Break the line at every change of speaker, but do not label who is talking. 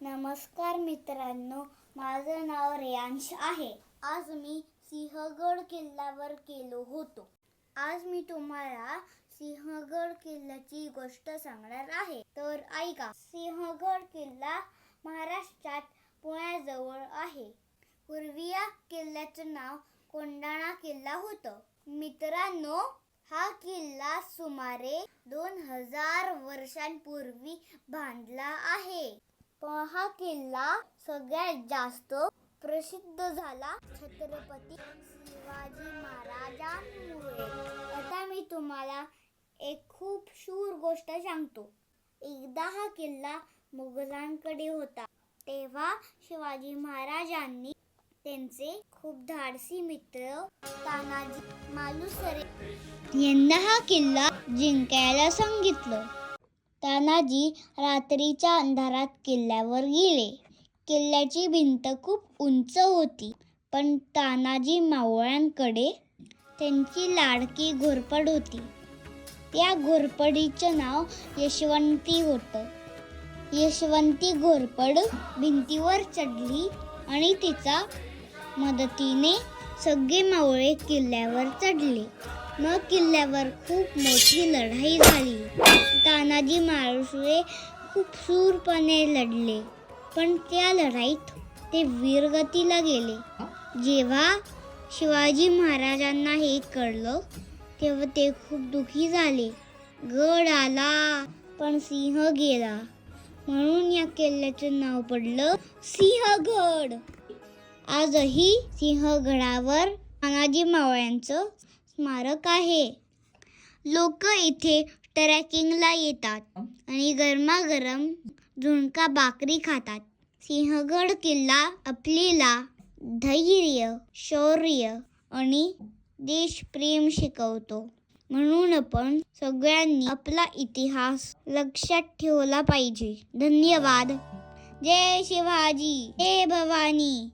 नमस्कार मित्रांनो, माझं नाव रेयांश आहे. आज मी सिंहगड किल्ल्यावर गेलो होतो. आज मी तुम्हाला सिंहगड किल्ल्याची गोष्ट सांगणार आहे, तर ऐका. सिंहगड किल्ला महाराष्ट्रात पुण्याजवळ आहे. पूर्वी या किल्ल्याचं नाव कोंढाणा किल्ला होतं. मित्रांनो, हा किल्ला सुमारे 2000 वर्षांपूर्वी बांधला आहे. पण हा किल्ला सगळ्यात जास्त प्रसिद्ध झाला छत्रपती शिवाजी महाराजांमुळे. आता मी तुम्हाला एक खूप शूर गोष्ट सांगतो. एकदा हा किल्ला मुघलांकडे होता. तेव्हा शिवाजी महाराजांनी त्यांचे खूप धाडसी मित्र तानाजी मालुसरे यांना हा किल्ला जिंकायला सांगितलं. तानाजी रात्रीच्या अंधारात किल्ल्यावर गेले. किल्ल्याची भिंत खूप उंच होती, पण तानाजी मावळ्यांकडे त्यांची लाडकी घोरपड होती. त्या घोरपडीचं नाव यशवंती होतं. यशवंती घोरपड भिंतीवर चढली आणि तिच्या मदतीने सगळे मावळे किल्ल्यावर चढले. मग किल्ल्यावर खूप मोठी लढाई झाली. तानाजी मालुसरे खूप शूरपणे लढले, पण त्या लढाईत ते वीरगतीला गेले. जेव्हा शिवाजी महाराजांना हे कळलं, तेव्हा ते खूप दुःखी झाले. गड आला, पण सिंह गेला, म्हणून या किल्ल्याचं नाव पडलं सिंहगड. आजही सिंहगडावर तानाजी मावळ्यांचं स्मारक आहे. लोक इथे ट्रेकिंगला येतात आणि गरमागरम झुणका भाकरी खातात. सिंहगड किल्ला आपल्याला धैर्य, शौर्य आणि देशप्रेम शिकवतो. म्हणून आपण सगळ्यांनी आपला इतिहास लक्षात ठेवला पाहिजे. धन्यवाद. जय शिवाजी, जय भवानी.